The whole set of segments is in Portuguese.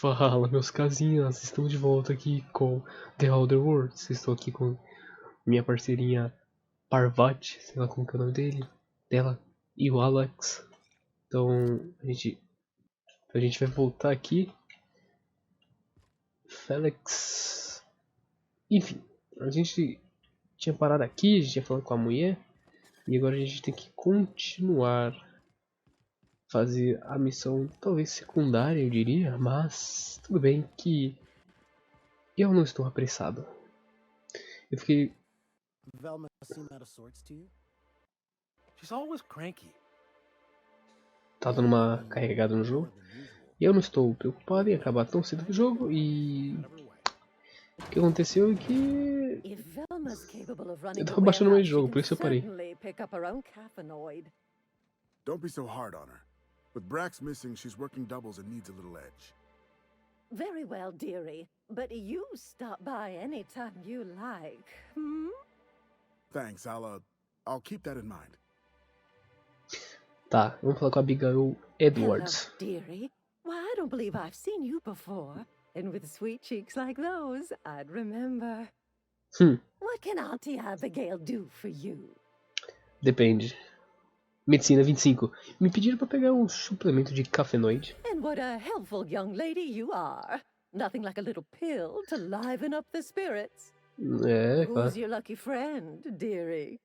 Fala, meus casinhas, estamos de volta aqui com The Outer Worlds. Estou aqui com minha parceirinha Parvati, sei lá como que é o nome dela, e o Alex. Então, a gente vai voltar aqui. Felix. Enfim, a gente tinha parado aqui, a gente tinha falado com a mulher, e agora a gente tem que continuar fazer a missão, talvez secundária, eu diria, mas tudo bem que eu não estou apressado. Eu fiquei Velma seem out of sorts to you? She's always cranky. tá dando uma carregada no jogo. E eu não estou preocupado em acabar tão cedo do jogo. E o que aconteceu é que eu tava baixando mais jogo, por isso eu parei. Don't be so hard on her. With Brax missing, she's working doubles and needs a little edge. Very well, dearie. But you stop by anytime you like. Hmm? Thanks, I'll keep that in mind. Tá, vamos falar com a Abigail Edwards. Hello, dearie. Why, I don't believe I've seen you before. And with sweet cheeks like those, I'd remember. What can Auntie Abigail do for you? Depende. Medicina 25. Me pediram pra pegar um suplemento de cafenoide. And what a helpful young lady you are. Nothing like a little pill to liven up the spirits. É, claro. Who's your lucky friend, dearie?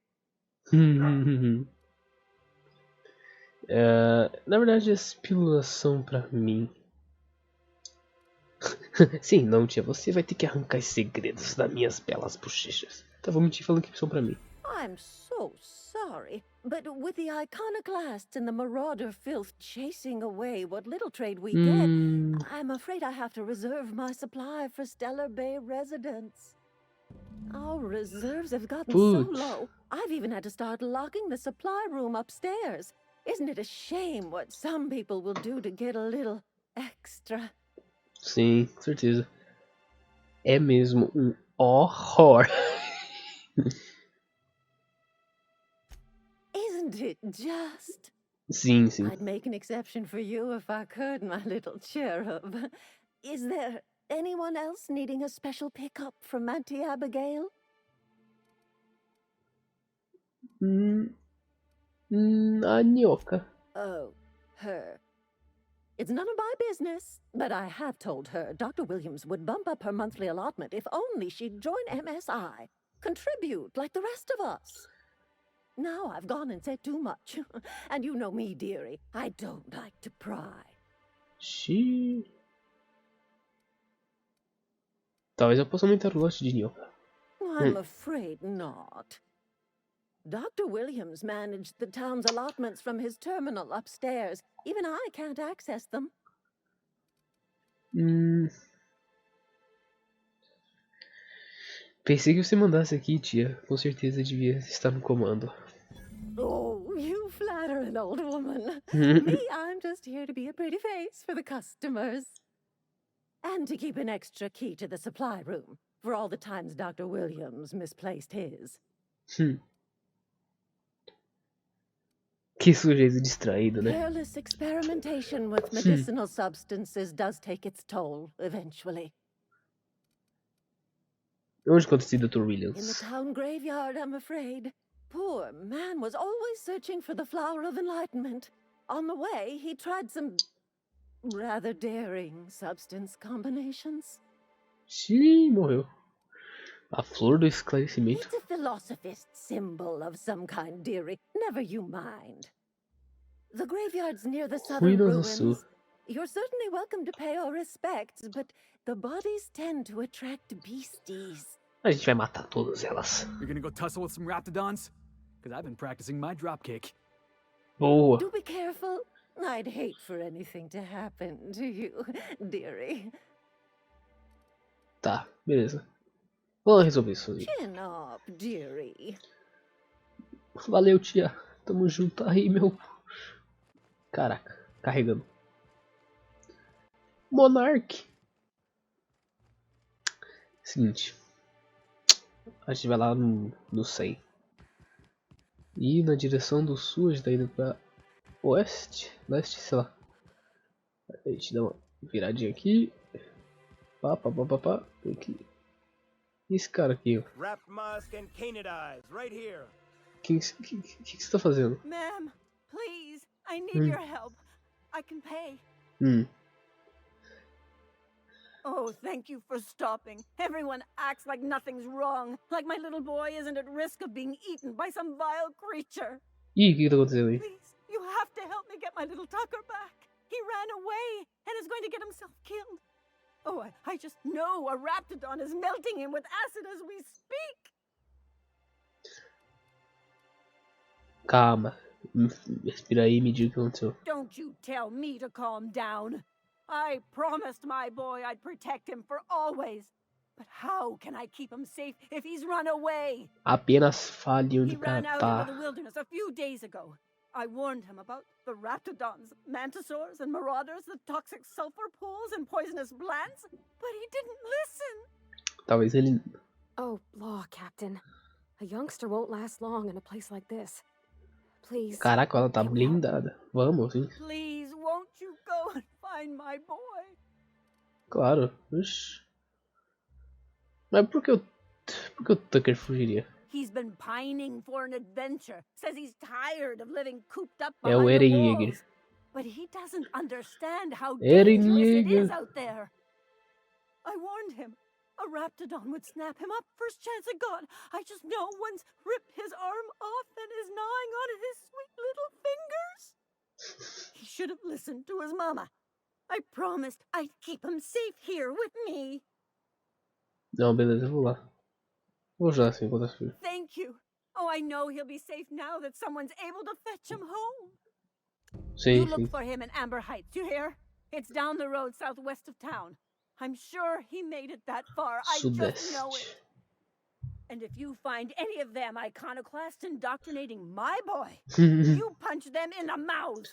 Na verdade, as pílulas são pra mim. Sim, não, tia. Você vai ter que arrancar os segredos das minhas belas bochechas. Tá, vou mentir falando que são pra mim. I'm so sorry, but with the iconoclasts and the marauder filth chasing away what little trade we get, I'm afraid I have to reserve my supply for Stellar Bay residents. Our reserves have gotten so low, I've even had to start locking the supply room upstairs. Isn't it a shame what some people will do to get a little extra? Sim, com certeza. É mesmo um horror. Isn't it just? Sim, sim. I'd make an exception for you if I could, my little cherub. Is there anyone else needing a special pickup from Auntie Abigail? A Nhoca. Oh, her. It's none of my business, but I have told her Dr. Williams would bump up her monthly allotment if only she'd join MSI. Contribute like the rest of us. Now I've gone and said too much. And you know me, dearie. I don't like to pry. Xiii. Talvez eu possa aumentar o lote de Nhoca. I'm afraid not. Dr. Williams managed the town's allotments from his terminal upstairs. Even I can't access them. Pensei que você mandasse aqui, tia. Com certeza devia estar no comando. Oh, you flatter an old woman. Me, I'm just here to be a pretty face for the customers. And to keep an extra key to the supply room for all the times Dr. Williams misplaced his. Que sujeito distraído, né? Careless experimentation with medicinal substances does take its toll, eventually. Onde aconteceu Dr. In the Williams? town graveyard, I'm afraid. Poor man was always searching for the flower of enlightenment. On the way, he tried some rather daring substance combinations. Xiii, morreu. A flor do esclarecimento. It's a philosophist symbol of some kind, dearie. Never you mind. The graveyard's near the southern Ruínas do ruins. Sul. You're certainly welcome to pay our respects, but the bodies tend to attract beasties. A gente vai matar todas elas. You're gonna go tussle with some raptidons? Because I've been practicing my dropkick. Boa. Do be careful. I'd hate for anything to happen to you, dearie. Tá, beleza. Vamos resolver isso aí. Chin up, dearie. Valeu, tia. Tamo junto aí, meu. Caraca, carregando. Monarch. Seguinte. A gente vai lá no 100. E na direção do sul, a gente tá indo pra oeste, leste, sei lá. A gente dá uma Viradinha aqui. Pá, pá, pá, pá, pá. Aqui. Esse cara aqui, ó. Wrap musk and canid eyes, right here. Que você tá fazendo? Ma'am, please, I need your help. I can pay. Oh, thank you for stopping. Everyone acts like nothing's wrong. Like my little boy isn't at risk of being eaten by some vile creature. Ih, o que tá acontecendo aí? Please, you have to help me get my little Tucker back. He ran away and is going to get himself killed. Oh, I just know a raptidon is melting him with acid as we speak. Calma. Respira aí e me diga o que aconteceu. Don't you tell me to calm down. I promised my boy I'd protect him for always. But how can I keep him safe if he's run away? Apenas fale onde He ran out tá. into the wilderness a few days ago. I warned him about the raptidons, mantisaurs, and marauders, the toxic sulfur pools and poisonous plants, but he didn't listen. Talvez ele... Oh, law, Captain. A youngster won't last long in a place like this. Please. Caraca, ela tá blindada. Vamos, sim. Please, won't you go and find my boy? Claro. Ixi. Mas por que o Tucker fugiria? He's been pining for an adventure. Says he's tired of living cooped up É o behind the Eren walls. But he doesn't understand how Eren dangerous it is Yeager. out there. I warned him. A raptidon would snap him up first chance it got. I just know one's ripped his arm off and is gnawing on his sweet little fingers. He should have listened to his mama. I promised I'd keep him safe here with me. Não, beleza, eu vou lá. Vou já assim, enquanto eu fui. Thank you. Oh, I know he'll be safe now that someone's able to fetch him home. Sim, You sim. look for him in Amber Heights, you hear? It's down the road southwest of town. I'm sure he made it that far. I just know it. Sudeste. And if you find any of them iconoclasts indoctrinating my boy, you punch them in the mouth.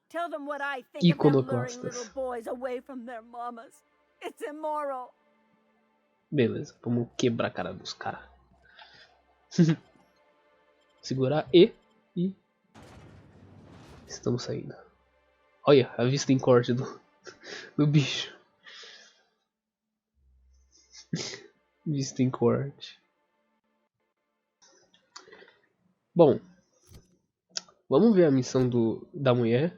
Tell them what I think of them luring little Iconoclastas. boys away from their mamas. It's immoral. Beleza, vamos quebrar a cara dos caras. Segurar e estamos saindo. Olha, a vista em corte do bicho. Vista em corte. Bom, vamos ver a missão da mulher.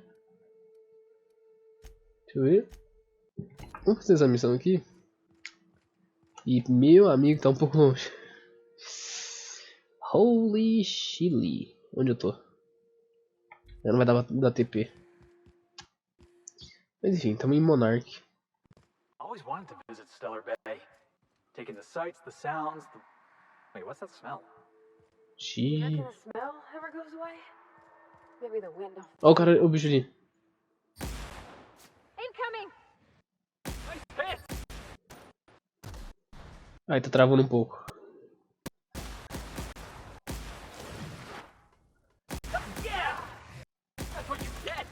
Deixa eu ver. Vamos fazer essa missão aqui. E meu amigo tá um pouco longe. Holy chili. Onde eu tô? Não vai dar TP. Mas enfim, estamos em Monarch. Always wanted to visit Stellar Bay. Taking the sights, the sounds, the... Wait, what's that smell? You reckon the smell ever goes away? Maybe the wind. Ó o cara, o bicho ali. Incoming! Nice hit! Ai, tá travando um pouco. Yeah! That's what you get!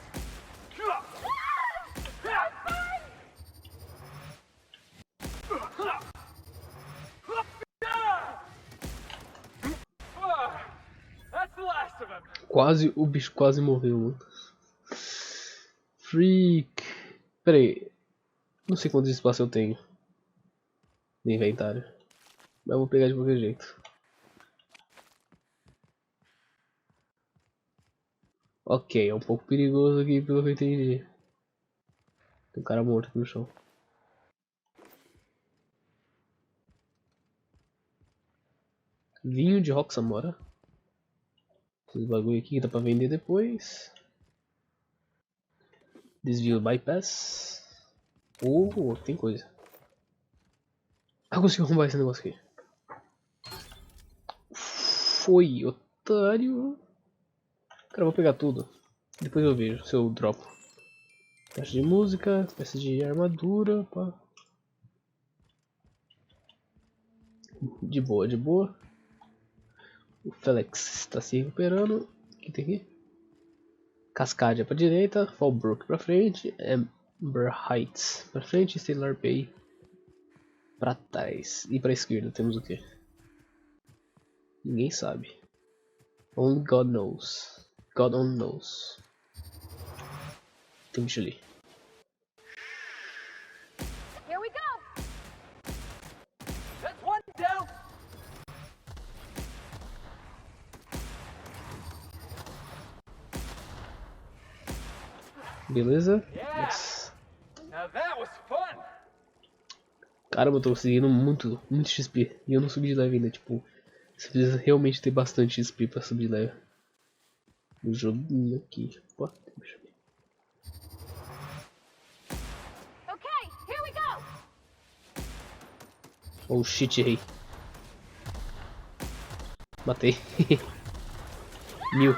That's the last of him! O bicho quase morreu, mano. Freak. Pera aí. Não sei quanto espaço eu tenho no inventário. Mas eu vou pegar de qualquer jeito. Ok, é um pouco perigoso aqui pelo que eu entendi. Tem um cara morto aqui no chão. Vinho de Roxamora. Esses bagulho aqui que dá pra vender depois. Desvio bypass. Oh, tem coisa. Ah, consegui arrumar esse negócio aqui. Foi, otário. Cara, eu vou pegar tudo. Depois eu vejo se eu dropo. Caixa de música, peça de armadura, pá. De boa, de boa. O Felix está se recuperando. O que tem aqui? Cascadia para direita, Fallbrook para frente, Amber Heights para frente, Stellar Bay para trás. E para esquerda temos o que? Ninguém sabe. Only God knows. God only knows. Tem um bicho ali. here we go. That's one down. Beleza? Yeah. Yes. Now that was fun. Caramba, eu tô conseguindo muito XP. E eu não subi de leve ainda, tipo... Você precisa realmente ter bastante XP pra subir de leve. No joguinho aqui. Opa, deixa eu ver. Okay, here we go. Oh shit, errei. Matei. 1000.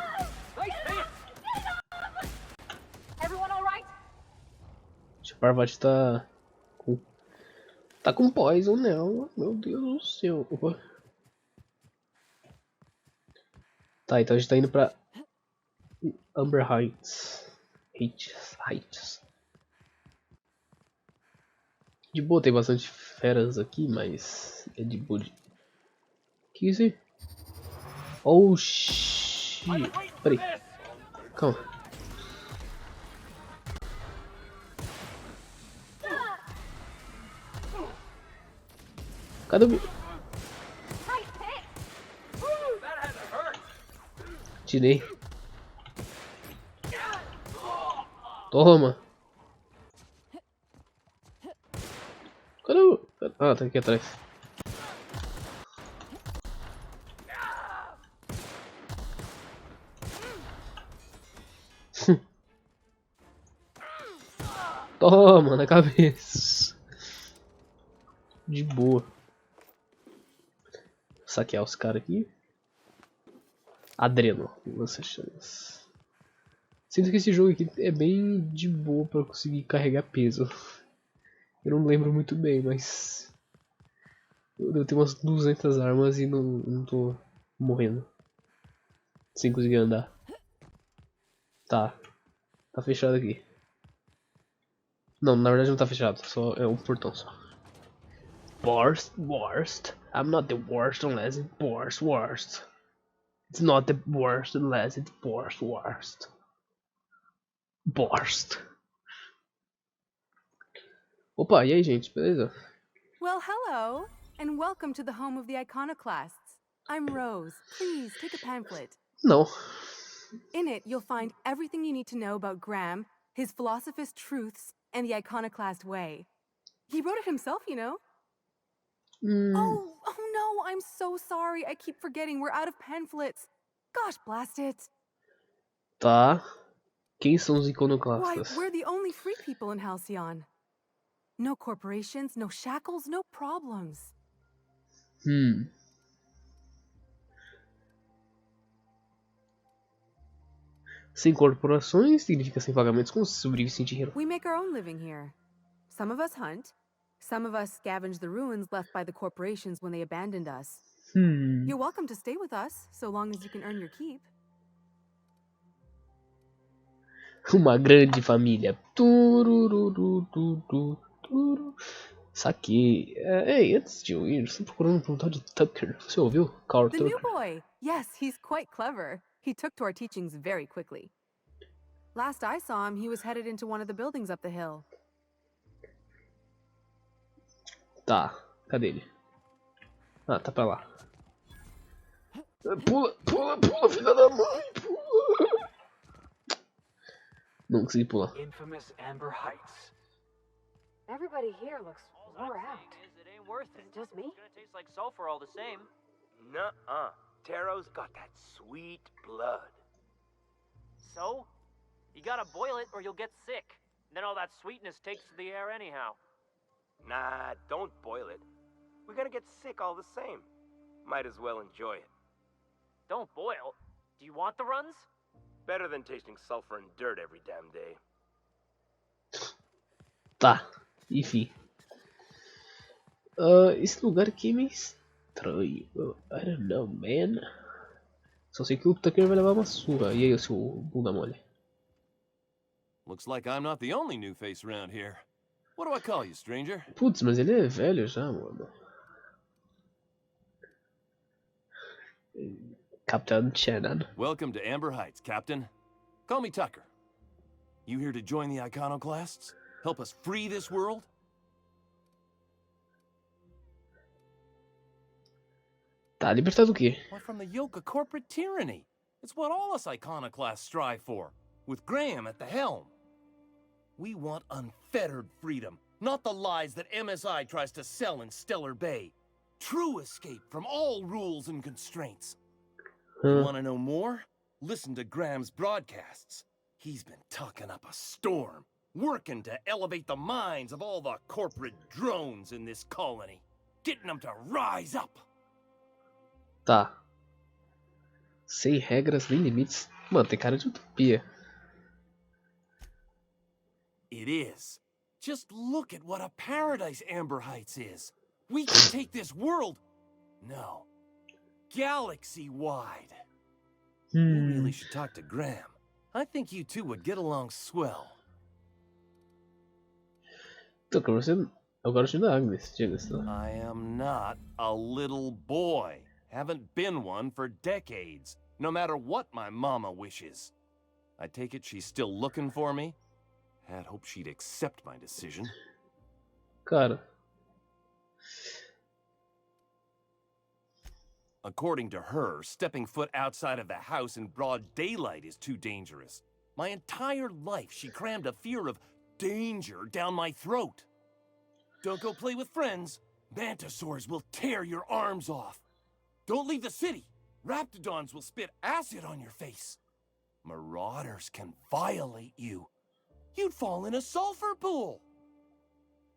Everyone all right? O Parvati tá com poison nela. Meu Deus do céu. Opa. Tá, então a gente tá indo pra Amber Heights. Heights. De boa, tem bastante feras aqui, mas é de boa. Que isso aí? Oh shit. Peraí. Calma. Cadê o... Tirei. Toma. Cadê o... Ah, tá aqui atrás. Toma na cabeça. De boa. Saquear os caras aqui. Adreno, lança-chamas. Sinto que esse jogo aqui é bem de boa pra conseguir carregar peso. Eu não lembro muito bem, mas... Eu tenho umas 200 armas e não tô morrendo. Sem conseguir andar. Tá. Tá fechado aqui. Não, na verdade não tá fechado. Só é um portão só. Worst. I'm not the worst unless it's worst. It's not the worst unless it's worst. Opa, e aí, gente? Beleza? Well, hello, and welcome to the home of the iconoclasts. I'm Rose. Please take a pamphlet. Não. In it, you'll find everything you need to know about Graham, his philosophist truths, and the iconoclast way. He wrote it himself, you know. Oh no, I'm so sorry. I keep forgetting we're out of pamphlets. Gosh, blast it. Tá. Quem são os Why, iconoclastas? we're the only free people in Halcyon. No corporations, no shackles, no problems. Sem corporações significa sem pagamentos. Como se sobrevive sem dinheiro? We make our own living here. Some of us hunt. Some of us scavenge the ruins left by the corporations when they abandoned us. You're welcome to stay with us, so long as you can earn your keep. Uma grande família. Saquei. Ei, antes de eu ir, estou procurando por um tal de Tucker. Você ouviu? Carl The new Tucker. boy! Yes, he's quite clever. He took to our teachings very quickly. Last I saw him, he was headed into one of the buildings up the hill. Tá, cadê ele? Ah, tá pra lá. Pula, filha da mãe, pula. Não consegui pular. Infamous Amber Heights. Everybody here looks wore out. It ain't worth it. Just me? It's gonna taste like sulfur all the same. Nuh-uh. Taro's got that sweet blood. So? You gotta boil it or you'll get sick. Then all that sweetness takes to the air anyhow. Nah, don't boil it. We're gonna get sick all the same. Might as well enjoy it. Don't boil. Do you want the runs? Better than tasting sulfur and dirt every damn day. Tá, enfim. Esse lugar aqui é meio estranho. I don't know, man. Só sei que o Tucker vai levar uma surra. E aí, seu bunda mole? Looks like I'm not the only new face around here. What do I call you, stranger? Putz, mas ele é velho já, mano. Captain Shannon. Welcome to Amber Heights, Captain. Call me Tucker. You here to join the iconoclasts? Help us free this world? Tá, libertar do quê? Why, from the yoke of corporate tyranny. It's what all us iconoclasts strive for, with Graham at the helm. We want unfettered freedom, not the lies that MSI tries to sell in Stellar Bay. True escape from all rules and constraints. You want to know more? Listen to Graham's broadcasts. He's been talking up a storm, working to elevate the minds of all the corporate drones in this colony, getting them to rise up. Tá. Sem regras nem limites. Mano, tem cara de utopia. It is. Just look at what a paradise Amber Heights is. We can take this world... No. Galaxy-wide. You really should talk to Graham. I think you two would get along swell. Tô conversando. Eu gosto da Agnes, diga-se. I am not a little boy. Haven't been one for decades, no matter what my mama wishes. I take it she's still looking for me? Had hoped she'd accept my decision. Cara. According to her, stepping foot outside of the house in broad daylight is too dangerous. My entire life, she crammed a fear of danger down my throat. Don't go play with friends. Mantisaurs will tear your arms off. Don't leave the city. Raptidons will spit acid on your face. Marauders can violate you. You'd fall in a sulfur pool.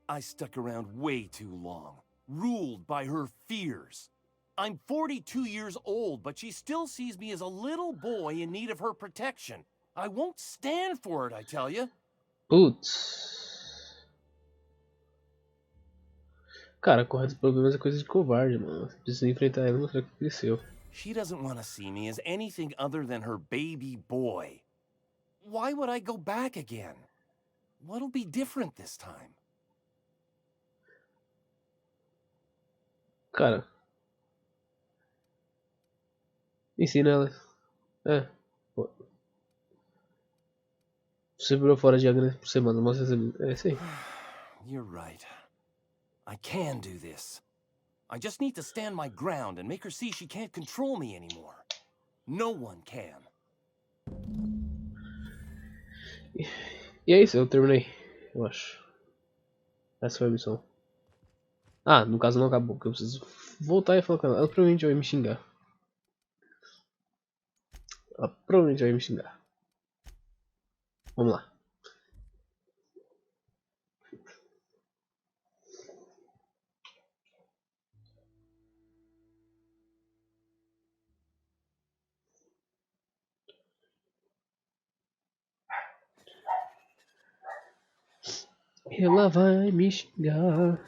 I stuck around way too long, ruled by her fears. I'm 42 years old, but she still sees me as a little boy in need of her protection. I won't stand for it, I tell you. Putz. Cara, correr dos problemas é coisa de covarde, mano. Você precisa enfrentar ela e mostrar que cresceu. She doesn't want to see me as anything other than her baby boy. Why would I go back again? What'll be different this time? Cara. Ensina ela. É. Pô. Você virou fora de Agnes por semana. Mostra essa. É isso aí. You're right. I can do this. I just need to stand my ground and make her see she can't control me anymore. No one can. E é isso, eu terminei. Eu acho. Essa foi a missão. Ah, no caso não acabou, porque eu preciso voltar e falar com ela. Ela provavelmente vai me xingar. Ela provavelmente vai me xingar. Vamos lá. Ela vai me xingar.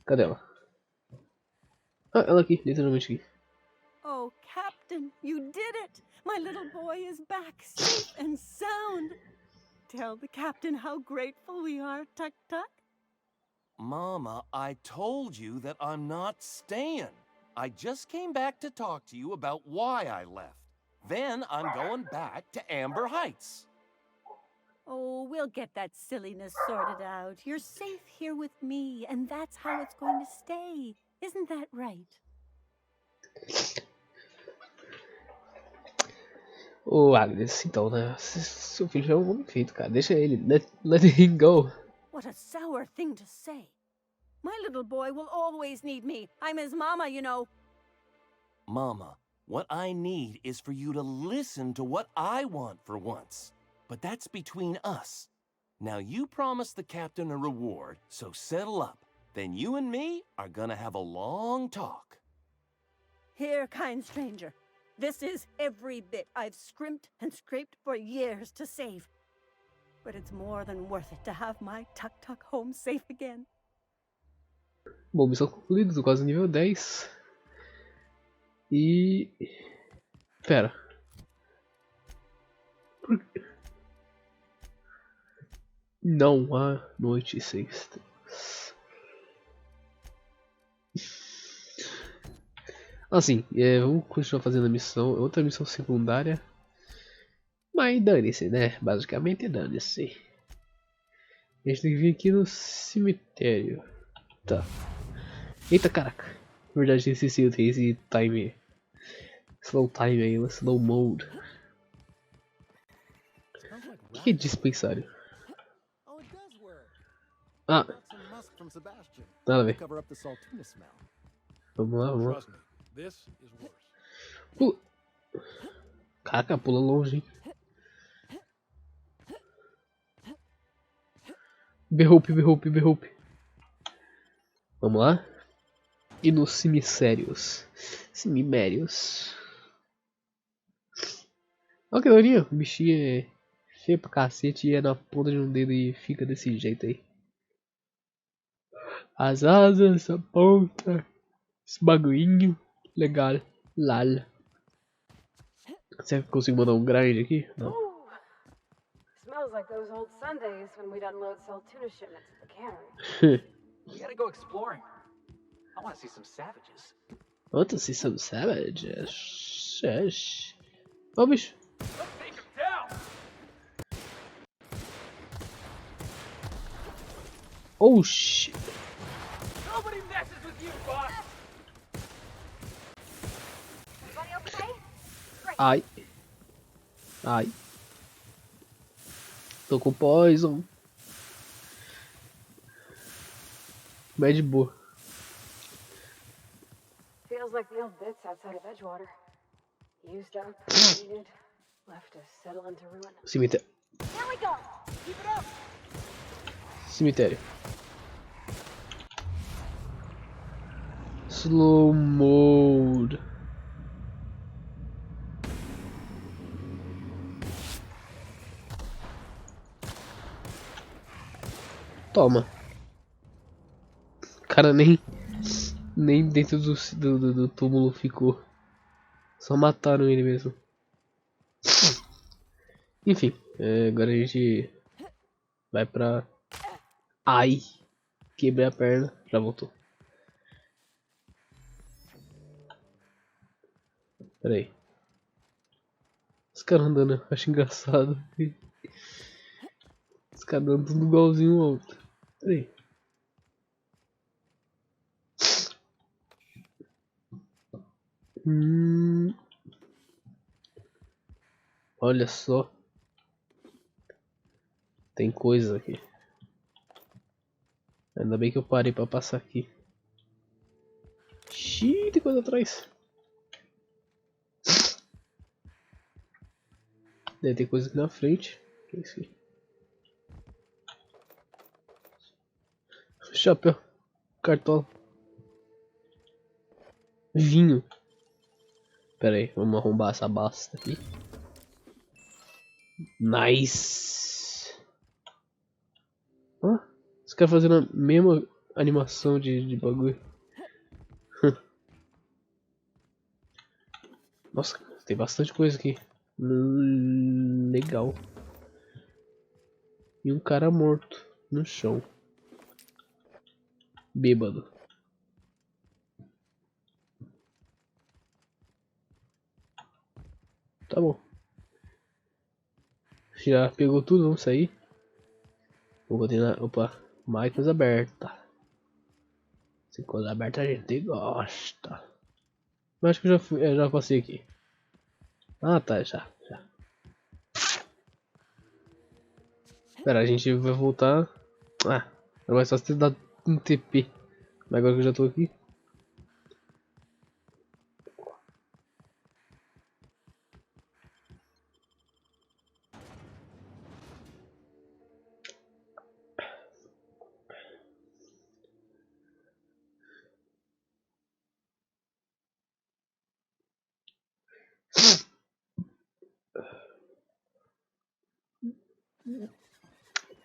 Cadê ela? Ah, ela aqui, literalmente aqui. Oh, Captain, you did it! My little boy is back, safe and sound. Tell the captain how grateful we are, Tuk Tuk. Mama, I told you that I'm not staying. I just came back to talk to you about why I left. Then I'm going back to Amber Heights. Oh, we'll get that silliness sorted out. You're safe here with me, and that's how it's going to stay. Isn't that right? Ô, Agnes, então, né? Seu filho já é um homem feito, cara. Deixa ele. Let him go. What a sour thing to say. My little boy will always need me. I'm his mama, you know. Mama, what I need is for you to listen to what I want for once. But that's between us. Now you promised the captain a reward, so settle up. Then you and me are gonna have a long talk. Here, kind stranger. This is every bit I've scrimped and scraped for years to save. But it's more than worth it to have my Tuk Tuk home safe again. Bom, missão concluída, tô quase nível 10. E... Pera. Por... Não há noite sexta. Assim, vamos continuar fazendo a missão, outra missão secundária. Mas dane-se, né? Basicamente dane-se. A gente tem que vir aqui no cemitério. Tá. Eita, caraca. verdade tem esse time. Slow time aí, slow mode. Smells like O que é rabbit. dispensário? Oh, it does work. Ah, Got some musk from Sebastian. nada a To ver. cover up the saltuna smell. Vamos lá, vamos lá. Trust me, this is worse. Pula. Caraca, pula longe, hein? Berroupe, berroupe, berroupe. Vamos lá. E nos cemitérios. Cemitérios. Olha que daorinha. O bichinho é feio pra cacete e é na ponta de um dedo e fica desse jeito aí. As asas, a ponta. Esse bagulhinho. Legal. Lala. Será que eu consigo mandar um grind aqui? Não. Ooh. Smells like those old Sundays when we'd unload Saltuna shipments at the cannery. We gotta go exploring. I want to see some savages. Want to see some savages? Shush. Ó, bicho. Let's take them down. Oh, shit. Nobody messes with you, boss. Everybody okay? Ai. Ai. Tô com poison. Mas de boa. Feels like the old bits outside of Edgewater. Used up, needed, left to settle into ruin. Cemitério. Here we go! Keep it up! Cemitério. Slow mode. Toma. Cara, nem dentro do túmulo ficou. Só mataram ele mesmo. Enfim, agora a gente vai pra... Ai! Quebrei a perna, já voltou. Pera aí. Os caras andando, eu acho engraçado. Os caras andando tudo igualzinho um ao outro. Pera aí. Olha só. Tem coisa aqui. Ainda bem que eu parei pra passar aqui. Xiii, tem coisa atrás. Deve ter coisa aqui na frente. O que é isso aqui? Chapéu. Cartola. Vinho. Pera aí, vamos arrombar essa basta aqui. Nice. Ó, os caras fazendo a mesma animação de bagulho. Nossa, tem bastante coisa aqui. Legal. E um cara morto no chão. Bêbado. Tá bom. Já pegou tudo, vamos sair. Vou continuar. Opa, mais coisa aberta. Se coisa aberta a gente gosta. Mas acho que eu já passei aqui. Ah tá, já. Pera, a gente vai voltar. Ah, agora é só se dar um TP. Mas agora que eu já tô aqui.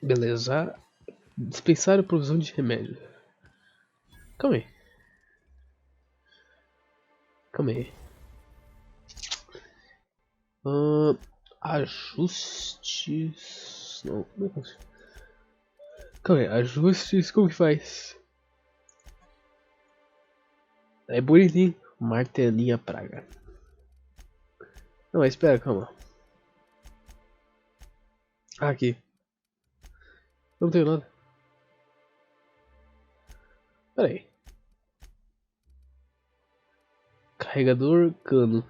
Beleza. Dispensar a provisão de remédio. Calma aí. Ajustes. Não, como é que funciona? Calma aí, ajustes, como que faz? É bonitinho. Martelinha praga. Não, mas espera, calma. Aqui. Não tenho nada. Pera aí. Carregador, cano.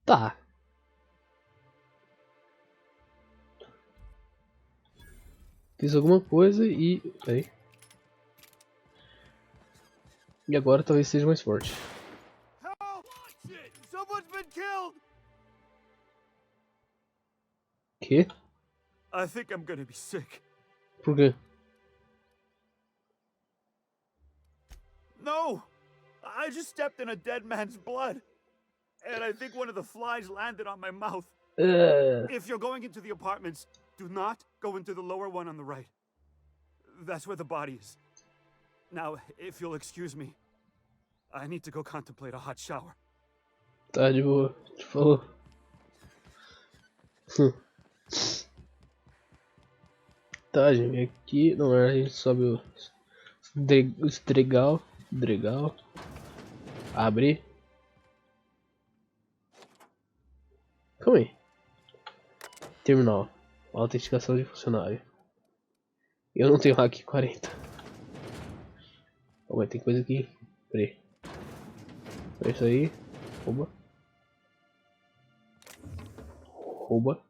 Tá. Fiz alguma coisa e... Peraí. E agora talvez seja mais forte. Que? I think I'm gonna be sick. Por quê? No! I just stepped in a dead man's blood. And I think one of the flies landed on my mouth. If you're going into the apartments, do not go into the lower one on the right. That's where the body is. Now, if you'll excuse me, I need to go contemplate a hot shower. Tá de boa. Te falou. Tá, gente, vem aqui. Não, a gente sobe o estregal. Dregal. Abre. Calma aí. Terminal. Autenticação de funcionário. Eu não tenho hack 40. Oh, mas tem coisa aqui. Peraí. É isso aí. Rouba. Rouba.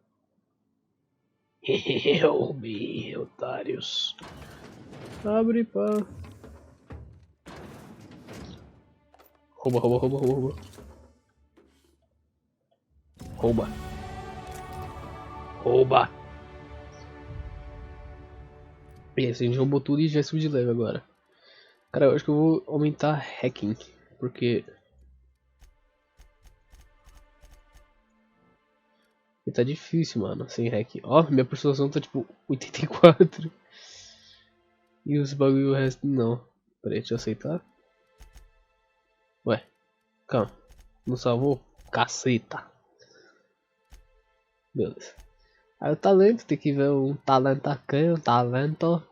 Roubei, otários. Abre, pá. Rouba, rouba, rouba, rouba, rouba. Rouba. Rouba. E assim, a gente roubou tudo e já subiu de leve agora. Cara, eu acho que eu vou aumentar hacking. Porque... tá difícil, mano, sem hack. Ó, minha persuasão tá tipo 84. E os bagulho o resto não. Pera aí, deixa eu aceitar. Ué, calma. Não salvou? Caceta. Beleza. Aí o talento, tem que ver um talento aqui, um talento.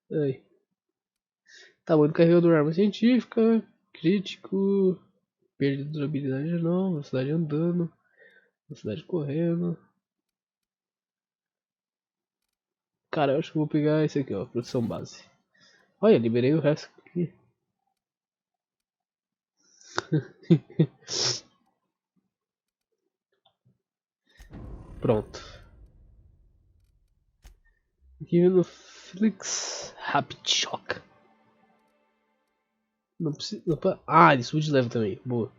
Ai. Tá bom, carregador, arma científica, crítico, perda de durabilidade não, velocidade andando, velocidade correndo. Cara, eu acho que vou pegar esse aqui, ó, produção base. Olha, liberei o resto aqui. Pronto. Aqui no Flix Rapid Shock. Não precisa. Não, ah, ele subiu de level também. Boa.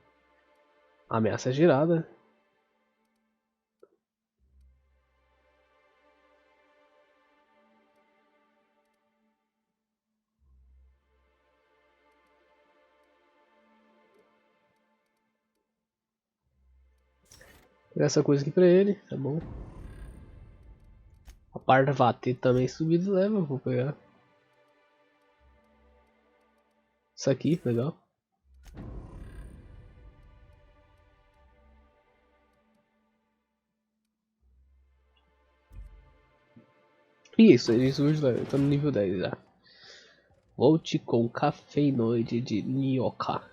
Ameaça gerada. Vou pegar essa coisa aqui pra ele, tá bom. A parte da VAT também subiu de level, vou pegar. Isso aqui, legal. Isso, ele subiu de level, tá no nível 10 já. Volte com cafeinoide de Nioka.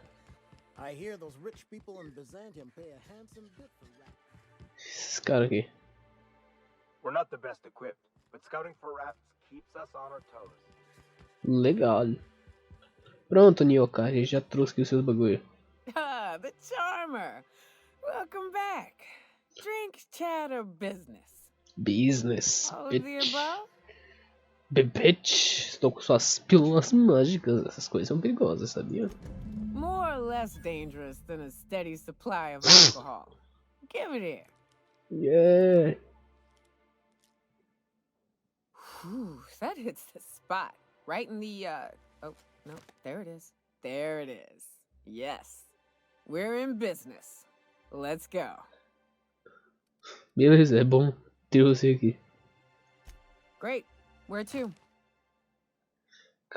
I hear those rich people in Byzantium pay a handsome bit for rats. Esse cara aqui. We're not the best equipped, but scouting for rats keeps us on our toes. Legal. Pronto, Nioka, a gente já trouxe aqui os seus bagulho. Ah, the charmer. Welcome back. Drink, chat, or business? Business, All of the bitch. above? Bitch, estou com suas pílulas mágicas. Essas coisas são perigosas, sabia? More or less dangerous than a steady supply of alcohol. Give it here. Yeah. Whew, that hits the spot. Right in the, oh, no, there it is. There it is. Yes. We're in business. Let's go. Beleza, é bom ter você aqui. Great. Where to?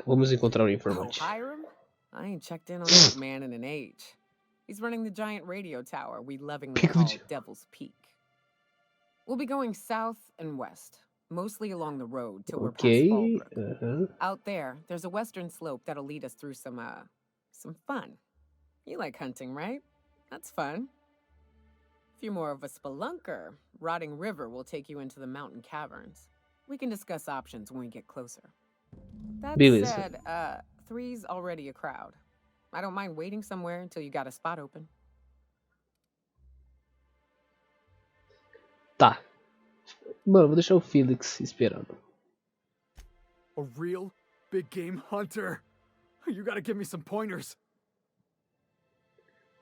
Vamos encontrar um Oh, informante. Hiram? I ain't checked in on that man in an age. He's running the giant radio tower we lovingly call Devil's Peak. We'll be going south and west, mostly along the road till we're past Fallbrook. Out there, there's a western slope that'll lead us through some fun. You like hunting, right? That's fun. If you're more of a spelunker, Rotting River will take you into the mountain caverns. We can discuss options when we get closer. That Beleza. said, three's already a crowd. I don't mind waiting somewhere until you got a spot open. Tá. Mano, vou deixar o Felix esperando. A real big game hunter. You gotta give me some pointers.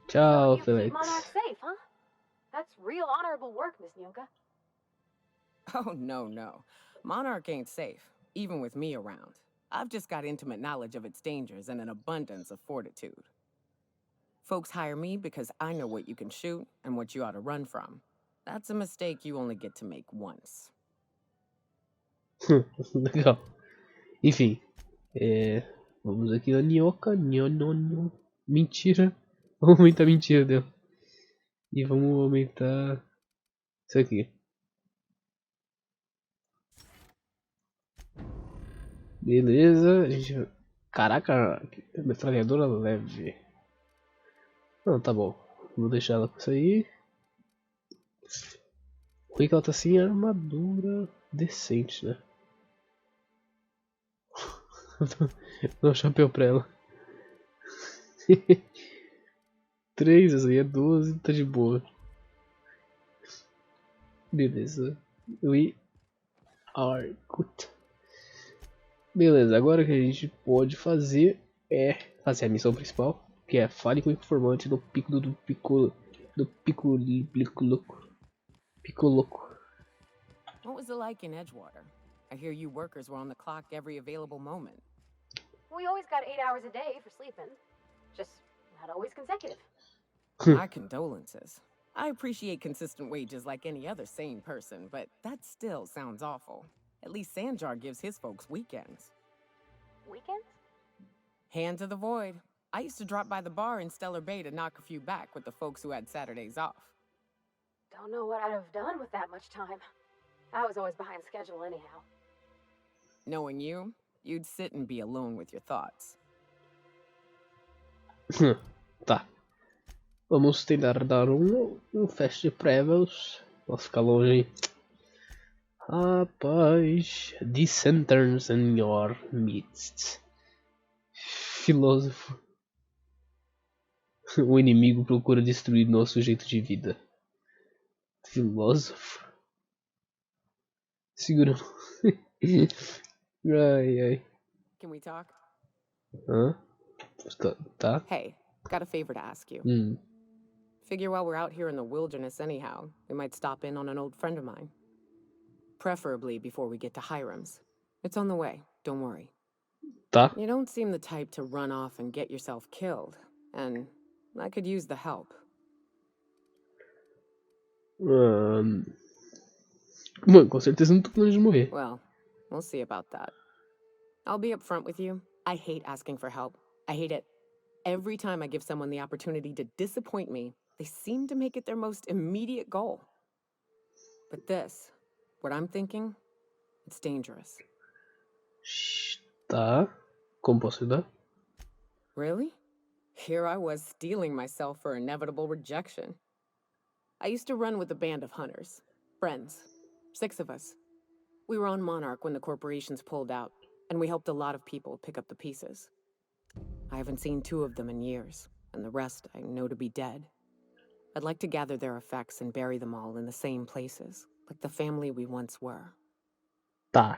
Tchau, You Felix. keep Monarch safe, huh? That's real honorable work, Miss Nyonka. Oh, no. Monarch ain't safe, even with me around. I've just got intimate knowledge of its dangers and an abundance of fortitude. Folks hire me because I know what you can shoot and what you ought to run from. That's a mistake you only get to make once. Legal. Enfim. Vamos aqui na Nhoca. Nho. Mentira. Vamos aumentar a mentira dela. E vamos aumentar isso aqui. Beleza. A gente... Caraca, metralhadora leve. Não, tá bom. Vou deixar ela com isso aí. O que ela tá sem armadura decente, né? Vou dar um chapéu pra ela. 3, essa aí é 12, tá de boa. Beleza. We are good. Beleza, agora o que a gente pode fazer é fazer a missão principal, que é fale com o informante do pico do pico Picoloco. What was it like in Edgewater? I hear you workers were on the clock every available moment. We always got 8 hours a day for sleeping. Just not always consecutive. My condolences. I appreciate consistent wages like any other sane person, but that still sounds awful. At least Sanjar gives his folks weekends. Weekends? Hand to the void. I used to drop by the bar in Stellar Bay to knock a few back with the folks who had Saturdays off. Don't know what I'd have done with that much time. I was always behind schedule anyhow. Knowing you, you'd sit and be alone with your thoughts. Tá. Vamos tentar dar um fast travels. Posso ficar longe aí. Rapaz. Dissenters in your midst. Filósofo. O inimigo procura destruir nosso jeito de vida. Filósofo. Segura. Ai. Can we talk? Hã? Tá. Hey, got a favor to ask you. Figure while we're out here in the wilderness anyhow, we might stop in on an old friend of mine. Preferably before we get to Hiram's. It's on the way, don't worry. Tá. You don't seem the type to run off and get yourself killed, and I could use the help. Mano, com certeza não tô planejando morrer. Well, we'll see about that. I'll be upfront with you. I hate asking for help. I hate it. Every time I give someone the opportunity to disappoint me, they seem to make it their most immediate goal. But this, what I'm thinking, it's dangerous. Tá. Como posso ajudar? Really? Here I was steeling myself for inevitable rejection. I used to run with a band of hunters. Friends. 6 of us. We were on Monarch when the corporations pulled out, and we helped a lot of people pick up the pieces. I haven't seen 2 of them in years, and the rest I know to be dead. I'd like to gather their effects and bury them all in the same places, like the family we once were. Tá.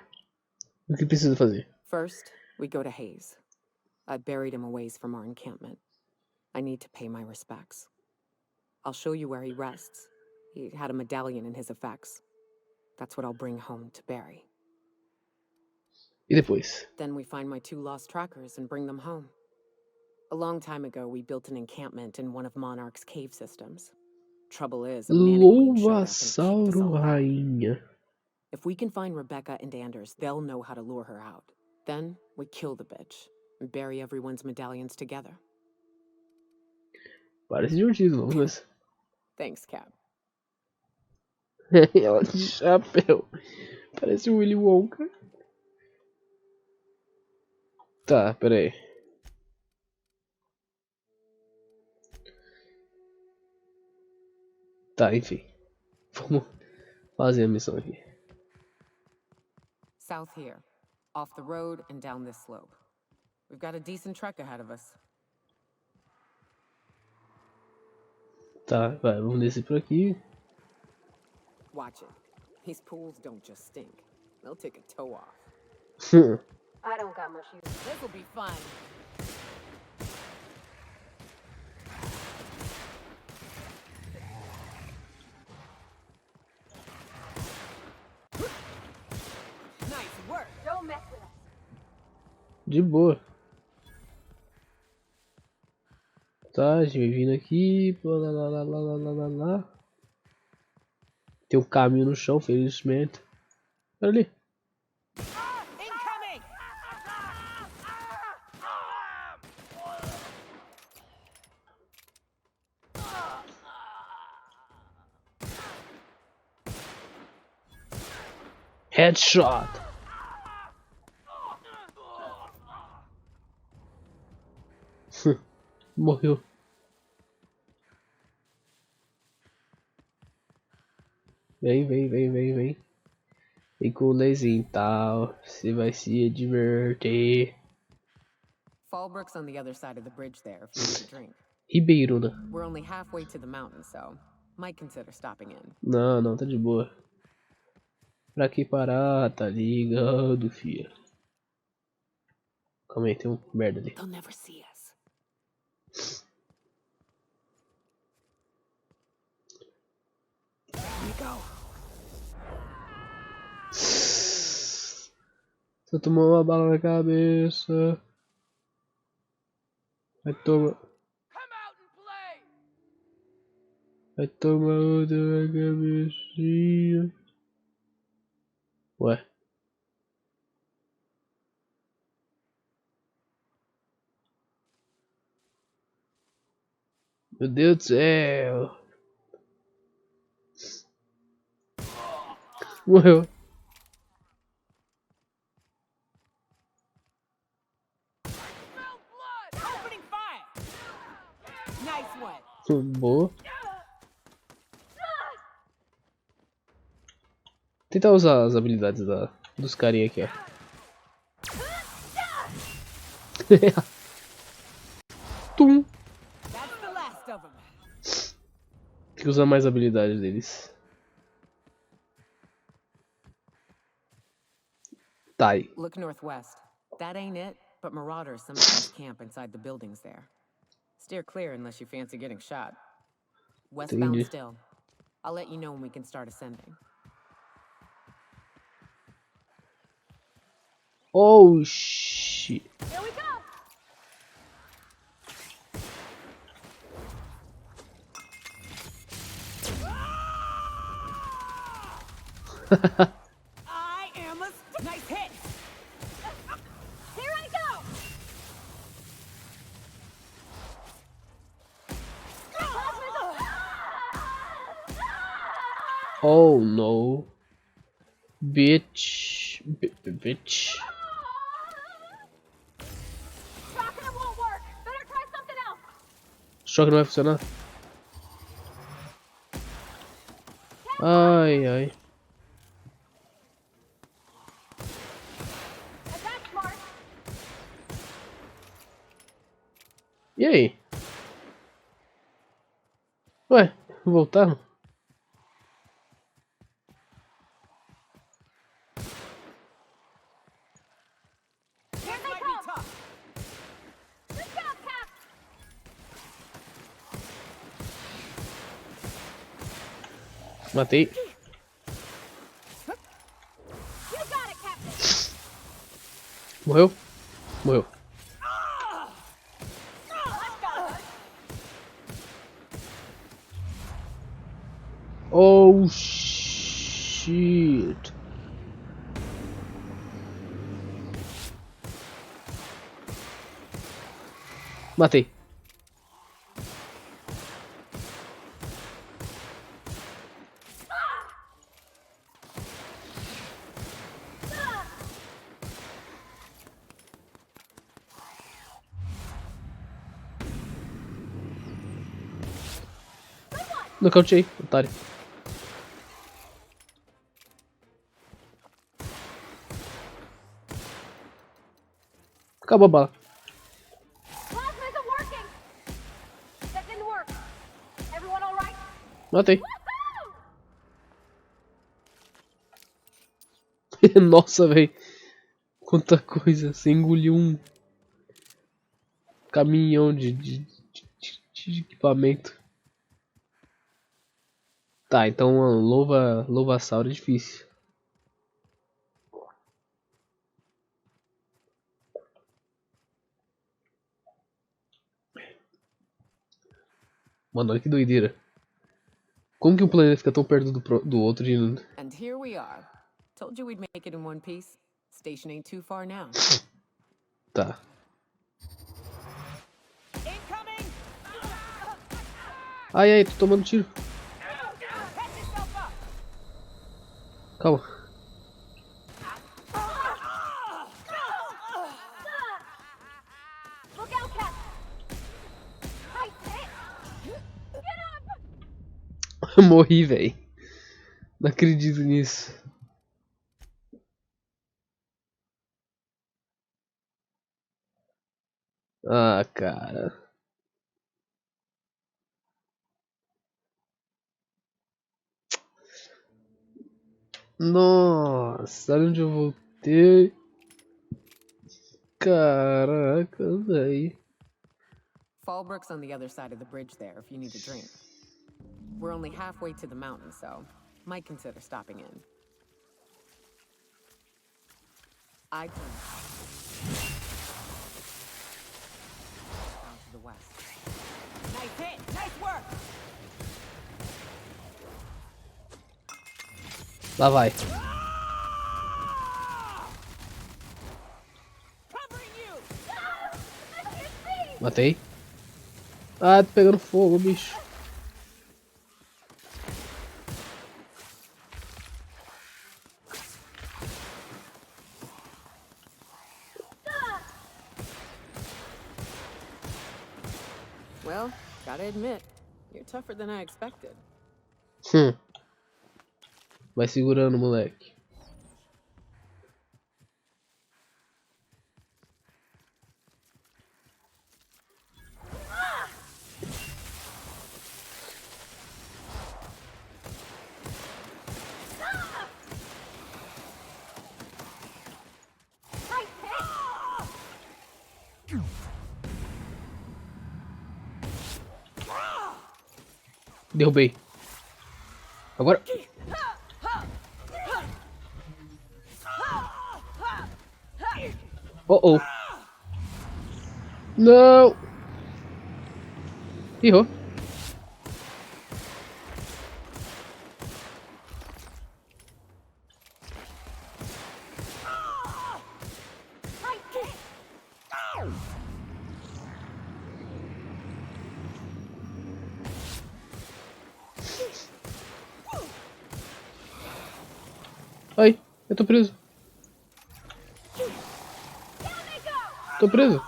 O que preciso fazer? First, we go to Hayes. I buried him a ways from our encampment. I need to pay my respects. I'll show you where he rests. He had a medallion in his effects. That's what I'll bring home to bury. E depois? Then we find my 2 lost trackers and bring them home. A long time ago, we built an encampment in one of Monarch's cave systems. Trouble is, a mannequin showed up and kicked us all out. Rainha. If we can find Rebecca and Anders, they'll know how to lure her out. Then we kill the bitch and bury everyone's medallions together. Parece divertido, vamos ver. Thanks, Cap. Ela de chapéu. Parece o Willy Wonka. Tá, pera aí. Tá, enfim. Vamos fazer a missão aqui. South here, off the road and down this slope. We've got a decent trek ahead of us. Tá, vai, vamos descer por aqui. Watch it. These pools don't just stink. They'll take a toe off. I don't got much use. This'll be fun. Nice work. Don't mess with us. De boa. Tá, a gente vai vindo aqui. Lá, lá, lá, lá, lá, lá, lá. Tem um caminho no chão, felizmente. Olha ali. Incoming! Headshot. Morreu. Vem, vem, vem, vem, vem. Vem com o lezinho e tal. Você vai se divertir. Fallbrook's on the other side of the bridge there if you need a drink. Ribeiro, né? We're only halfway to the mountain, so might consider stopping in. Não, não, tá de boa. Pra que parar? Tá ligado, filha. Calma aí, tem um merda ali. They'll never see us. Here we go. Você tomou uma bala na cabeça. Vai tomar. Vai tomar outra na cabecinha. Ué. Meu Deus do céu. Morreu. Boa. Tentar usar as habilidades dos carinha aqui, ó. Tum. Tem que usar mais habilidades deles. Tá aí. Look northwest. That ain't it, but marauders sometimes camp inside the buildings there. Steer clear unless you fancy getting shot. Westbound Entendi. still. I'll let you know when we can start ascending. Oh shit. Here we go. I am a nice hit. Here I go. Oh no. Bitch. Bitch. Shocking, it won't work. Better try something else. Choque não vai funcionar. Ai, ai. That's smart. E aí? Ué, voltaram? Here they come. Good job, Cap. Matei. You got it, Captain. Morreu? Morreu. Let's go. Oh shit. Matei. Good one. Nocauteei, otário. Acabou a bala. Matei. Nossa, velho. Quanta coisa. Você engoliu um caminhão de equipamento. Tá, então louva-sauro é difícil. Mano, olha que doideira. Como que um planeta fica tão perto do outro de... And here we are. Told you we'd make it in one piece. Station ain't too far now. Tá. Ai, ai, tô tomando tiro. Calma. Morri, velho. Não acredito nisso. Ah, cara. Nossa, olha onde eu voltei. Caraca, velho. Fallbrook's on the other side of the bridge there if you need a drink. We're only halfway to the mountain, so might consider stopping in. I turn down to the west. Nice hit! Nice work! Lá vai. Matei. Ah, tô pegando fogo, bicho. Well, gotta admit, you're tougher than I expected. Vai segurando, moleque. Derrubei. Agora. Oh. Não. Errou. Ai, eu tô preso. Tô preso.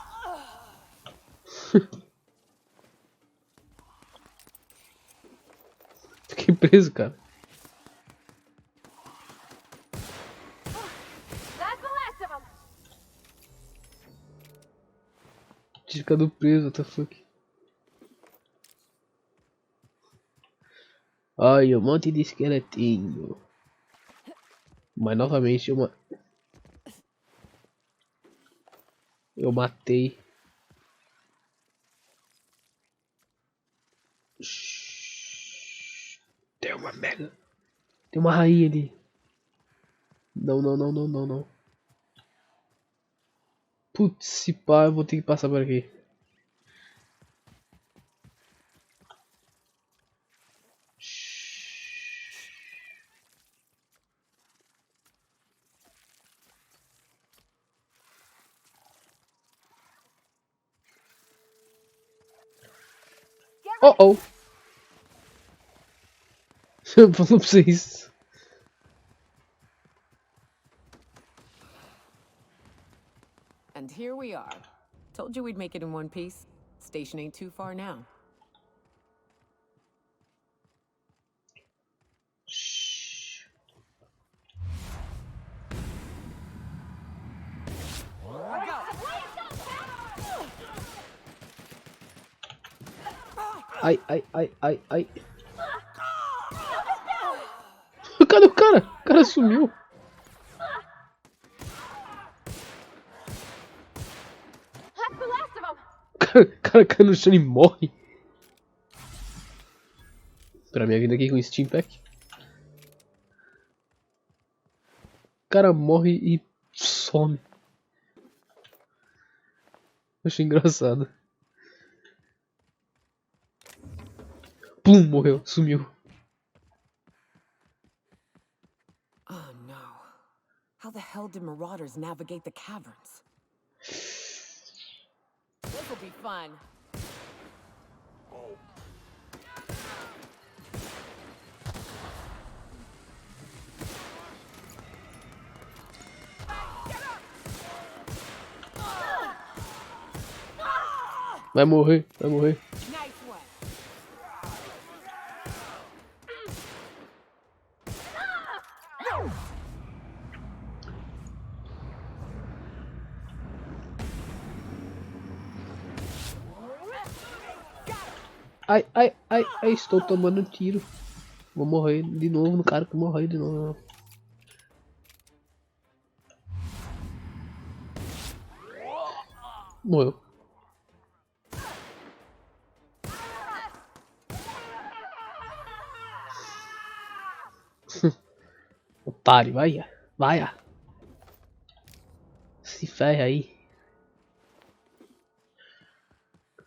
Fiquei preso, cara. Tinha ficado preso, what the fuck. Ai, um monte de esqueletinho. Mas novamente eu matei. Tem uma mega. Tem uma rainha ali. Não. Putz, se pá, eu vou ter que passar por aqui. Oh. Eu falou pra vocês. And here we are. Told you we'd make it in one piece. Station ain't too far now. Ai, ai, ai, ai, ai. Cadê o cara? O cara sumiu. O cara cai no chão e morre. Pra minha vida aqui com o Steam Pack. O cara morre e some. Achei engraçado. Pum, morreu, sumiu. Oh no. How the hell did marauders navigate the caverns? This will be fun. Vai morrer, vai morrer. Nice one. Ai, ai, ai, ai, estou tomando tiro. Vou morrer de novo no cara que morreu de novo. Morreu. Otário, vai, vai. Se ferra aí.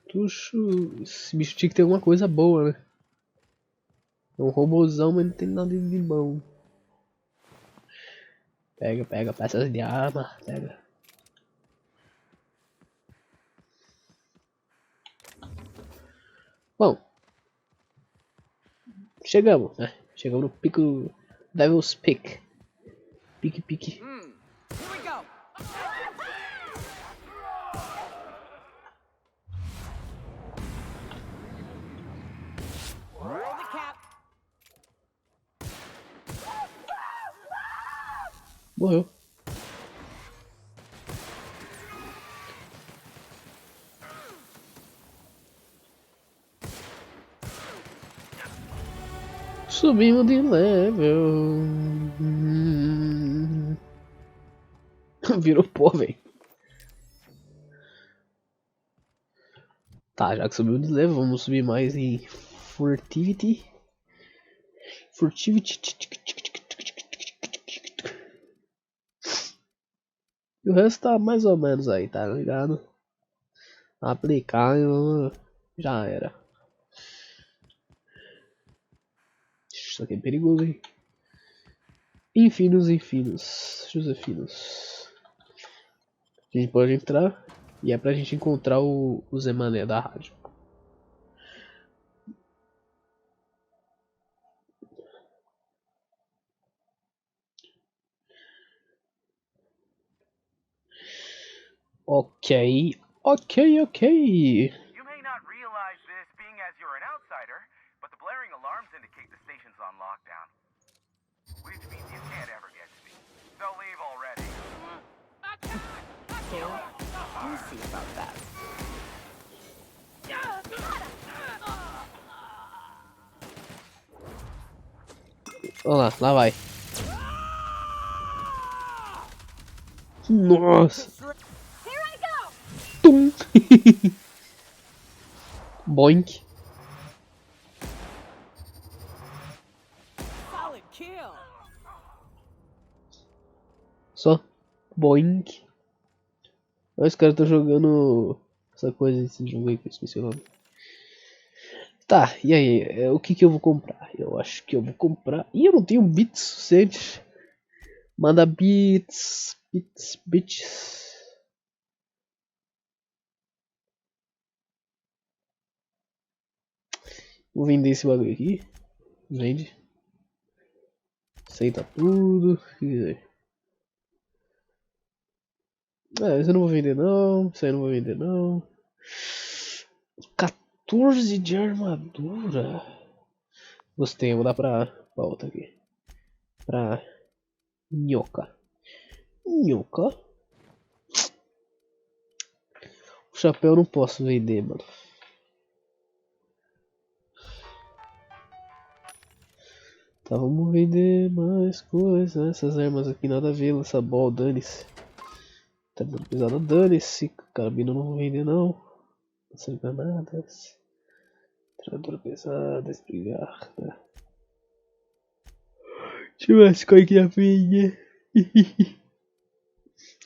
Tuxo, esse bicho tinha que ter alguma coisa boa, né? É um robôzão, mas não tem nada de bom. Pega, pega, peças de arma, pega. Bom. Chegamos, né? Chegamos no pico Devil's Peak. Pique, pique. Here we go. Roll the cap. Morreu. Subimos de level. Virou pó, velho. Tá, já que subiu de level, vamos subir mais em Furtivity. E o resto tá mais ou menos aí, tá ligado? Aplicar já era. Isso aqui é perigoso, hein? Infinos, Josefinos. A gente pode entrar e é pra gente encontrar o Zé Mané da rádio. Ok. You may not realize this being as you're an outsider, but the blaring alarms indicate the station's on lockdown. Which means you can't ever get to me. So leave already. We'll see about that. Olha lá vai. Nossa. Tum. Boink. Solid kill. Só. Boink. Olha, os caras estão jogando essa coisa desse jogo aí que eu esqueci o nome. Tá, e aí? O que eu vou comprar? Eu acho que eu vou comprar. Ih, eu não tenho bits suficientes. Manda bits. Bits. Vou vender esse bagulho aqui. Vende. Aceita tudo. Esse eu não vou vender não. Isso aí eu não vou vender não. 14 de armadura. Gostei, vou dar pra outra aqui. Pra Nhoca. O chapéu eu não posso vender, mano. Tá, vamos vender mais coisas. Essas armas aqui nada a ver, essa bola, dane-se. Tá muito pesada, dane-se. Carabina não vou vender não. Sem granadas. Treinadora pesada, espingarda. Deixa eu ver esse coisa aqui na frente.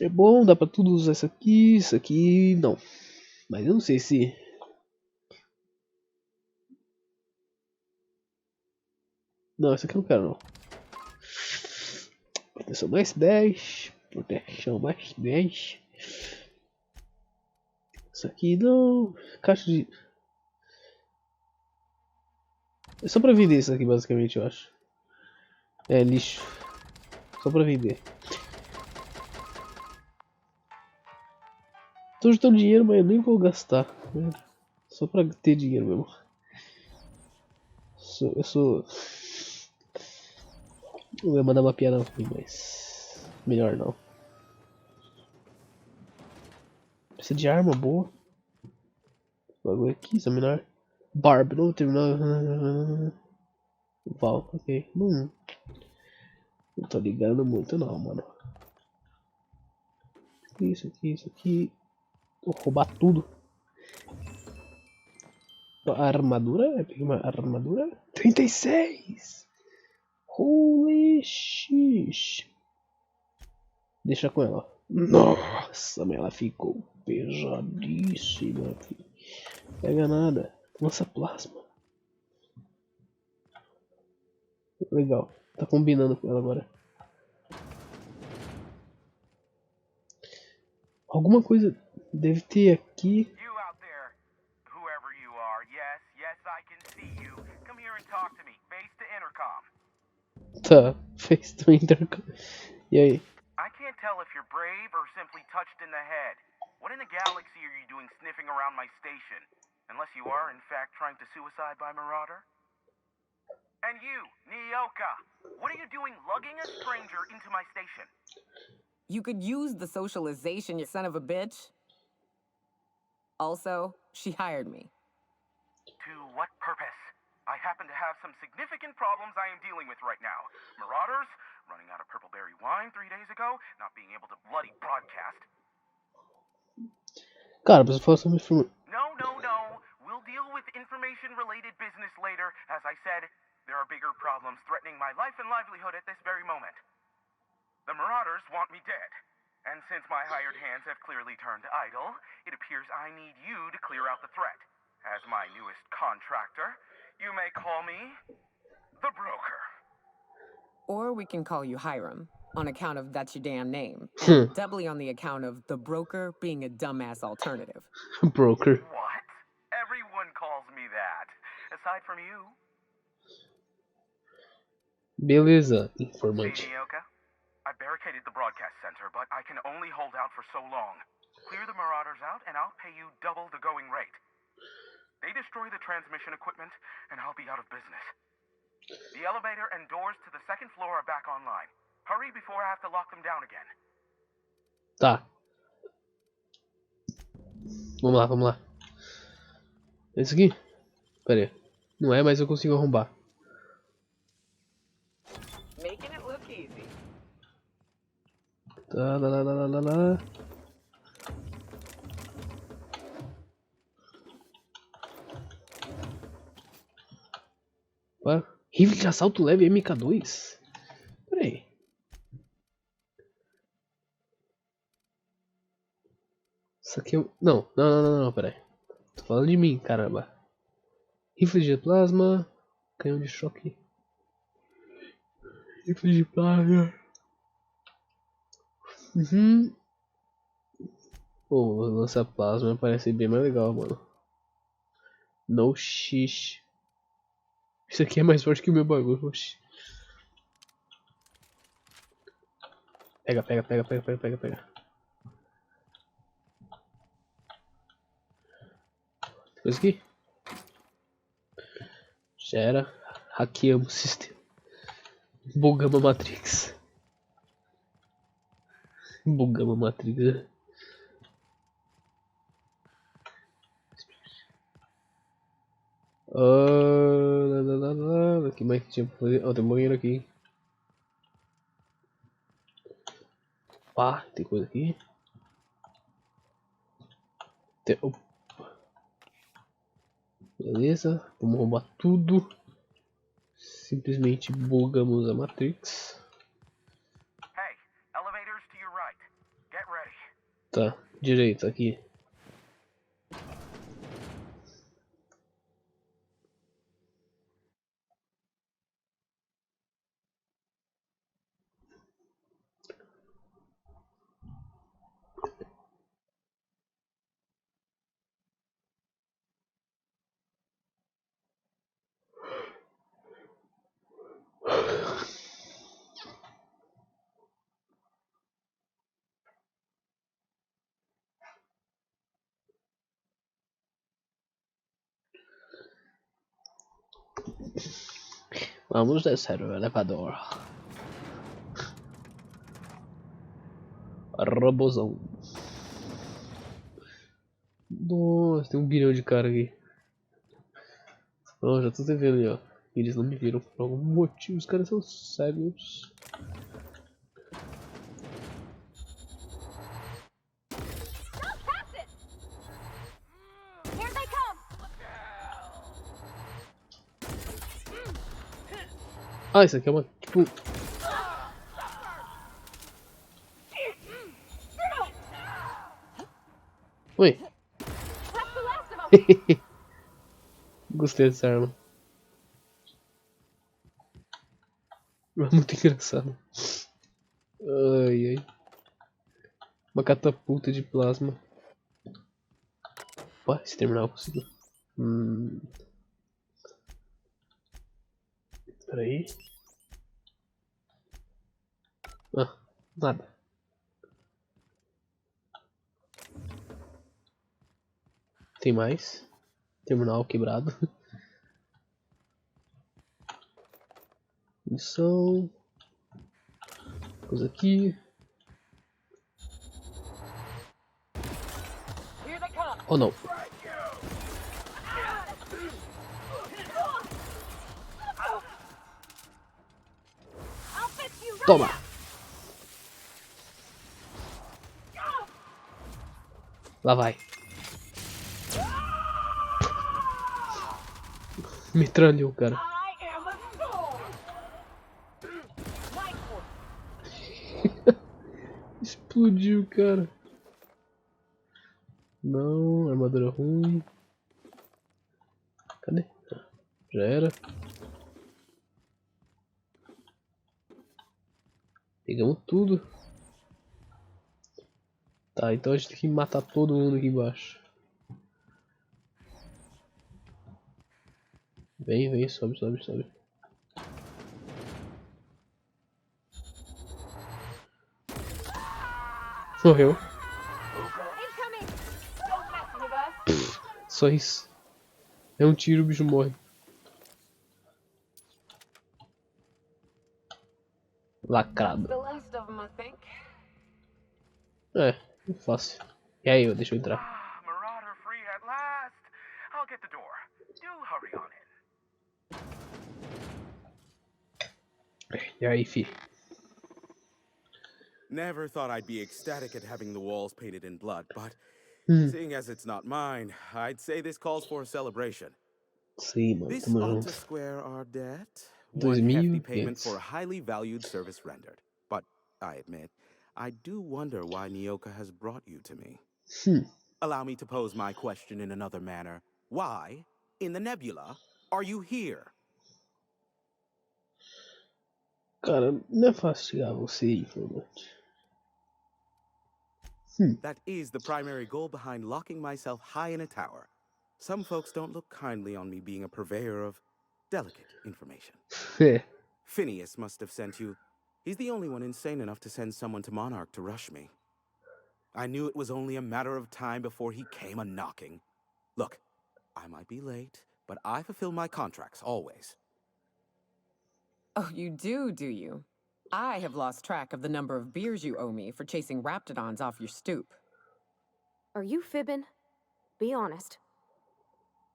É bom, dá pra tudo usar isso aqui não. Mas eu não sei se... Não, essa aqui eu não quero não. Proteção mais 10. Proteção mais 10. Isso aqui não. Caixa de... É só pra vender isso aqui basicamente, eu acho. É lixo. Só pra vender. Tô juntando dinheiro, mas eu nem vou gastar. Né? Só pra ter dinheiro mesmo. Eu sou... Eu ia mandar uma piada ruim, mas... Melhor não. Precisa de arma boa. Bagulho aqui, examinar. Barb, não terminar. Val, ok. Não tô ligando muito não, mano. Isso aqui. Vou roubar tudo. A armadura? Peguei uma armadura? 36! Holy shit! Deixa com ela. Nossa, mas ela ficou pesadíssima. Pega nada. Lança plasma. Legal. Tá combinando com ela agora. Alguma coisa deve ter aqui. You out there, whoever you are, yes, I can see you. Come here and talk to me, face to intercom. Tá, fez do intercom. E aí? I can't tell if you're brave or simply touched in the head. What in the galaxy are you doing sniffing around my station? Unless you are, in fact, trying to suicide by Marauder? And you, Nyoka, what are you doing lugging a stranger into my station? You could use the socialization, you son of a bitch. Also, she hired me. To what purpose? I happen to have some significant problems I am dealing with right now. Marauders, running out of purple berry wine 3 days ago, not being able to bloody broadcast. Cara, você falou sobre filme. No. We'll deal with information-related business later. As I said, there are bigger problems threatening my life and livelihood at this very moment. The Marauders want me dead. And since my hired hands have clearly turned idle, it appears I need you to clear out the threat. As my newest contractor, you may call me the Broker. Or we can call you Hiram, on account of that's your damn name. And doubly on the account of the Broker being a dumbass alternative. Broker. What? Everyone calls me that. Aside from you. Beleza, informante. See, Nyoka? I barricaded the broadcast center, but I can only hold out for so long. Clear the Marauders out, and I'll pay you double the going rate. They destroy the transmission equipment, and I'll be out of business. The elevator and doors to the second floor are back online. Hurry before I have to lock them down again. Tá. Vamos lá. Esse aqui? Pera aí. Não é, mas eu consigo arrombar. Making it look easy. Tá, lá. Rifle de assalto leve MK2. Pera aí. Isso aqui é... Não, pera aí. Tô falando de mim, caramba. Rifle de plasma. Canhão de choque. Rifle de plasma. Pô, lançar plasma parece bem mais legal, mano. No shish. Isso aqui é mais forte que o meu bagulho. Oxi. Pega. Coisa aqui. Já era. Hackeamos o sistema. Bugamos a Matrix. Aqui mais que tinha pra fazer? Ó, tem um banheiro aqui. Pá, tem coisa aqui. Opa. Beleza, vamos roubar tudo. Simplesmente bugamos a Matrix. Hey, elevators to your right. Get ready. Tá, direito aqui. Vamos descer o elevador. Robozão. Nossa, tem 1 bilhão de cara aqui. Oh, já tô vendo ali, ó. Eles não me viram por algum motivo. Os caras são cegos. Ah, isso aqui é uma tipo. Oi. Gostei dessa arma. É muito engraçado. Ai, ai. Uma catapulta de plasma. Opa, esse terminal conseguiu. Peraí. Ah, nada. Tem mais. Terminal quebrado. Missão. Coisa aqui. Oh não. Toma. Lá vai. Metralhou, cara. Explodiu, cara. Não, armadura ruim. Cadê? Já era. Pegamos tudo. Tá, então a gente tem que matar todo mundo aqui embaixo. Vem, vem, sobe, sobe, sobe. Morreu. Só isso. É um tiro, o bicho morre. Lacrado. É fácil. E aí, deixa eu entrar. Marauder free at last. I'll get the door. Do hurry on in. E aí, fi? Never thought I'd be ecstatic at having the walls painted in blood, but seeing as it's not mine, I'd say this calls for a celebration. Sim, mano, This tamo ought junto. to square our debt. One hefty payment for a highly valued service rendered. But I admit, I do wonder why Nyoka has brought you to me. Allow me to pose my question in another manner. Why, in the nebula, are you here? Cara, não é fácil chegar a você, informante. That is the primary goal behind locking myself high in a tower. Some folks don't look kindly on me being a purveyor of delicate information. Phineas must have sent you. He's the only one insane enough to send someone to Monarch to rush me. I knew it was only a matter of time before he came a-knocking. Look, I might be late, but I fulfill my contracts, always. Oh, you do you? I have lost track of the number of beers you owe me for chasing raptidons off your stoop. Are you fibbing? Be honest.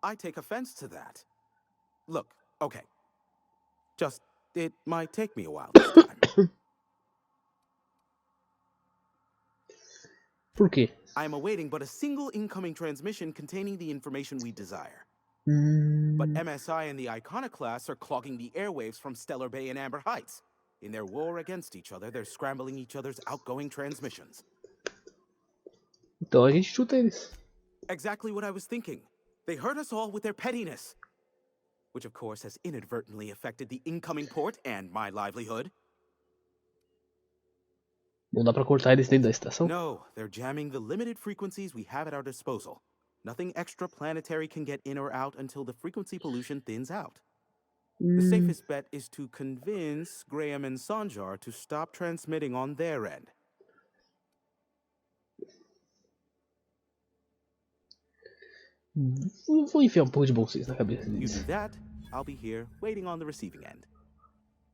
I take offense to that. Look, okay. Just, it might take me a while this time. Por quê? I am awaiting but a single incoming transmission containing the information we desire. But MSI and the Iconoclasts are clogging the airwaves from Stellar Bay and Amber Heights. In their war against each other, they're scrambling each other's outgoing transmissions. Então a gente chuta eles. Exactly what I was thinking. They hurt us all with their pettiness. Which of course has inadvertently affected the incoming port and my livelihood. Não dá pra cortar eles dentro da estação? No, they're jamming the limited frequencies we have at our disposal. Nothing extraplanetary can get in or out until the frequency pollution thins out. The safest bet is to convince Graham and Sanjar to stop transmitting on their end. Vou enfiar pouco de bom senso na cabeça You deles. do that, I'll be here waiting on the receiving end.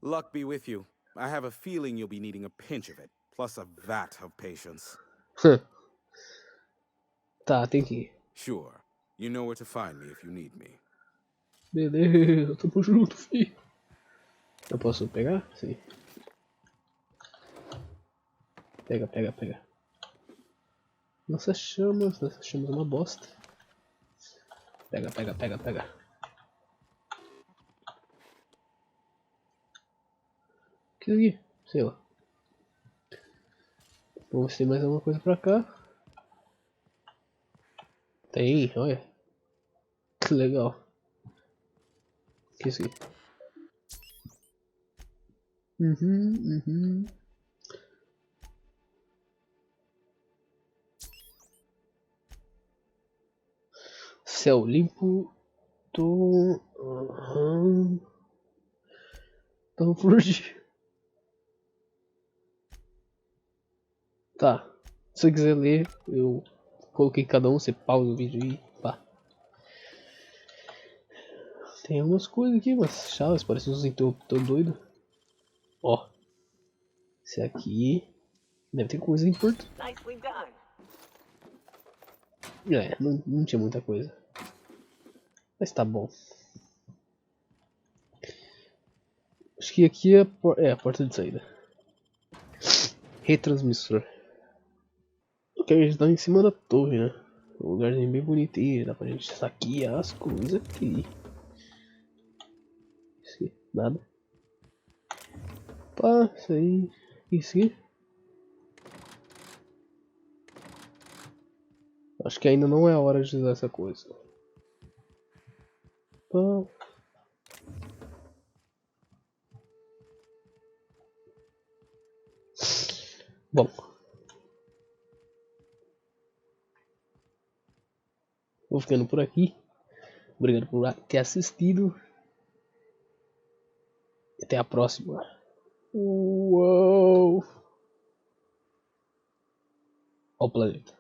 Luck be with you. I have a feeling you'll be needing a pinch of it, plus a vat of patience. Tá, tem que ir. Sure. You know where to find me if you need me. Beleza, tamo junto, filho. Eu posso pegar? Sim. Pega, pega, pega. Nossas chamas é uma bosta. Pega, pega, pega, pega. O que é aqui? Sei lá. Vamos ver se tem mais alguma coisa pra cá. Tem, olha. Que legal. O que é isso aqui? Céu limpo do... Tamo por dia. Tá. Se você quiser ler, eu coloquei cada um, você pausa o vídeo e pá. Tem algumas coisas aqui, mas chaves, parece uns interruptor doido. Ó. Esse aqui deve ter coisa importante. É, não tinha muita coisa. Mas tá bom. Acho que aqui é a porta de saída. Retransmissor. Ok, a gente tá em cima da torre, né? Um lugarzinho bem bonitinho, dá pra gente saquear as coisas aqui. Isso aqui, nada. Pá, isso aí. Isso aqui. Acho que ainda não é a hora de usar essa coisa. Pá. Bom. Vou ficando por aqui. Obrigado por ter assistido. E até a próxima. Uou! Ao planeta.